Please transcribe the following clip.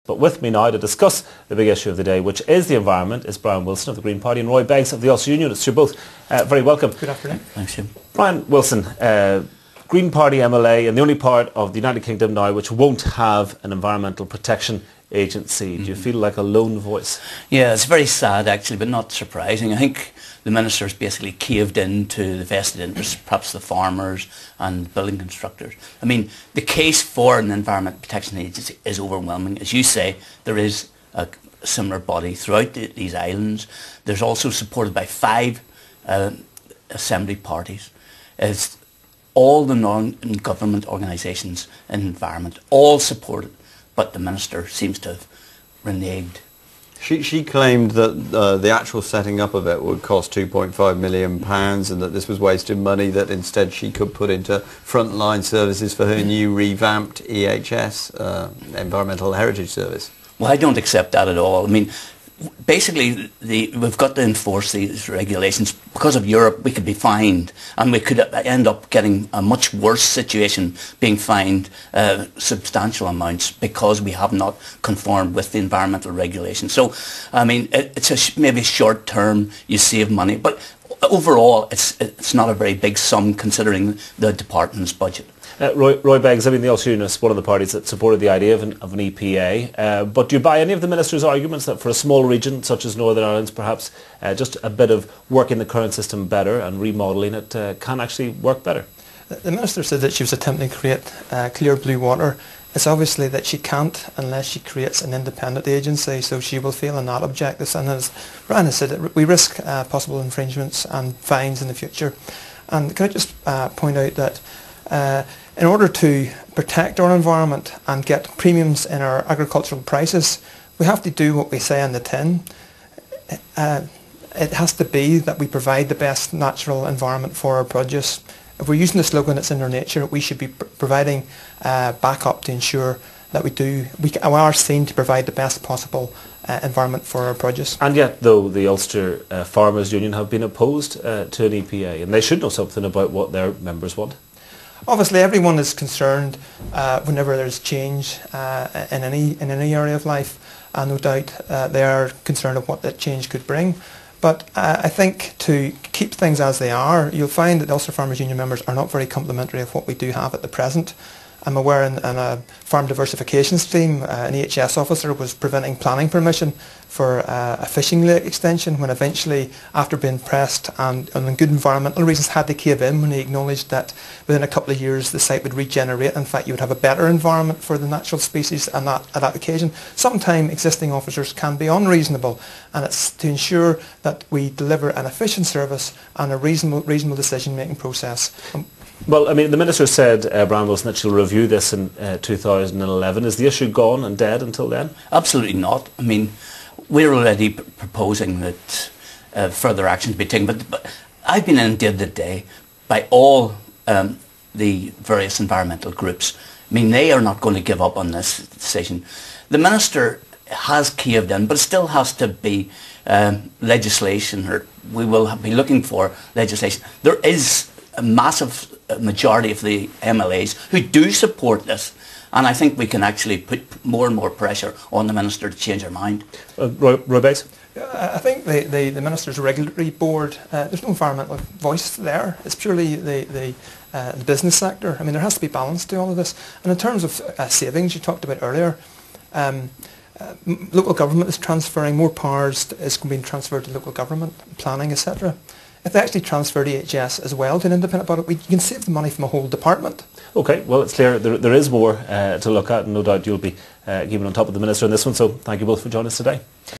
But with me now to discuss the big issue of the day, which is the environment, is Brian Wilson of the Green Party and Roy Beggs of the Ulster Unionists. You're both very welcome. Good afternoon. Thanks, Jim. Brian Wilson, Green Party MLA and the only part of the United Kingdom now which won't have an environmental protection agency. Do you feel like a lone voice? Yeah, it's very sad actually, but not surprising. I think the Minister's basically caved in to the vested interests, perhaps the farmers and building constructors. I mean, the case for an environment protection agency is overwhelming. As you say, there is a similar body throughout these islands. There's also supported by 5 assembly parties. It's all the non-government organisations in environment, all support it, but the Minister seems to have reneged. She claimed that the actual setting up of it would cost £2.5 million and that this was wasted money that instead she could put into frontline services for her new revamped EHS, Environmental Heritage Service. Well, I don't accept that at all. I mean, basically, we've got to enforce these regulations. Because of Europe, we could be fined, and we could end up getting a much worse situation, being fined substantial amounts because we have not conformed with the environmental regulations. So, I mean, it's maybe short term, you save money, but overall, it's not a very big sum considering the department's budget. Roy Beggs, I mean, the Ulster Unionists, one of the parties that supported the idea of an EPA, but do you buy any of the Minister's arguments that for a small region such as Northern Ireland's perhaps just a bit of working the current system better and remodelling it can actually work better? The Minister said that she was attempting to create clear blue water. It's obviously that she can't unless she creates an independent agency, so she will fail in that objective. And as Brian has said, we risk possible infringements and fines in the future. And can I just point out that in order to protect our environment and get premiums in our agricultural prices, we have to do what we say in the tin. It has to be that we provide the best natural environment for our produce. If we're using the slogan "it's in our nature," we should be providing backup to ensure that we are seen to provide the best possible environment for our produce. And yet, though, the Ulster Farmers Union have been opposed to an EPA, and they should know something about what their members want. Obviously, everyone is concerned whenever there's change in any area of life, and no doubt they are concerned of what that change could bring. But I think to keep things as they are, you'll find that the Ulster Farmers Union members are not very complimentary of what we do have at the present. I'm aware in a farm diversification scheme, an EHS officer was preventing planning permission for a fishing lake extension when eventually, after being pressed and on good environmental reasons, had to cave in when he acknowledged that within a couple of years the site would regenerate. In fact, you would have a better environment for the natural species at that occasion. Sometimes existing officers can be unreasonable, and it's to ensure that we deliver an efficient service and a reasonable decision-making process. Well, I mean, the Minister said, Brian Wilson, that she'll review this in 2011. Is the issue gone and dead until then? Absolutely not. I mean, we're already proposing that further action be taken, but I've been inundated today by all the various environmental groups. I mean, they are not going to give up on this decision. The Minister has caved in, but it still has to be legislation, or we will be looking for legislation. There is a massive majority of the MLAs who do support this, and I think we can actually put more and more pressure on the Minister to change her mind. Roy Beggs? I think the Minister's Regulatory Board, there's no environmental voice there. It's purely the business sector. I mean, there has to be balance to all of this. And in terms of savings you talked about earlier, local government is transferring more powers, is being transferred to local government, planning, etc. If they actually transfer EHS as well to an independent body, you can save the money from a whole department. Okay, well, it's clear there is more to look at, and no doubt you'll be keeping on top of the Minister on this one, so thank you both for joining us today.